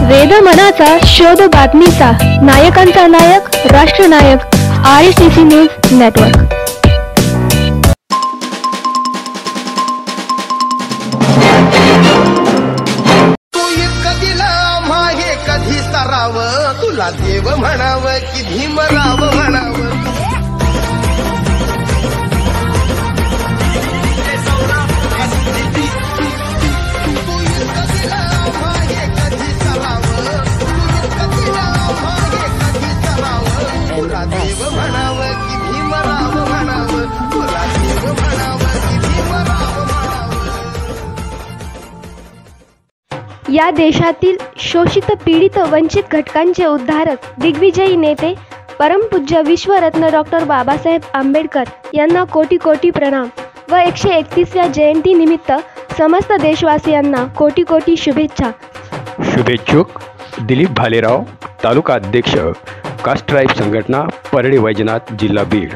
वेद मनाचा शोध बातमीचा, नायकांचा नायक राष्ट्रनायक RSTC न्यूज नेटवर्क। कधी सराव तुला देव म्हणाव की भीमराव म्हणाव। तुला देव म्हणाव की भीमराव म्हणाव, तुला देव म्हणाव की भीमराव म्हणाव। या देशातील शोषित पीडित वंचित घटकांचे उद्धारक दिग्विजयी नेते परमपूज्य विश्वरत्न डॉक्टर बाबासाहेब आंबेडकर यांना कोटी कोटी प्रणाम व 131व्या जयंती निमित्त समस्त देशवासियांना कोटी कोटी शुभेच्छा। शुभेच्छुक दिलीप भालेराव, तालुका अध्यक्ष कास्ट ट्राइब संघटना, परळी वैजनाथ, जिल्हा बीड।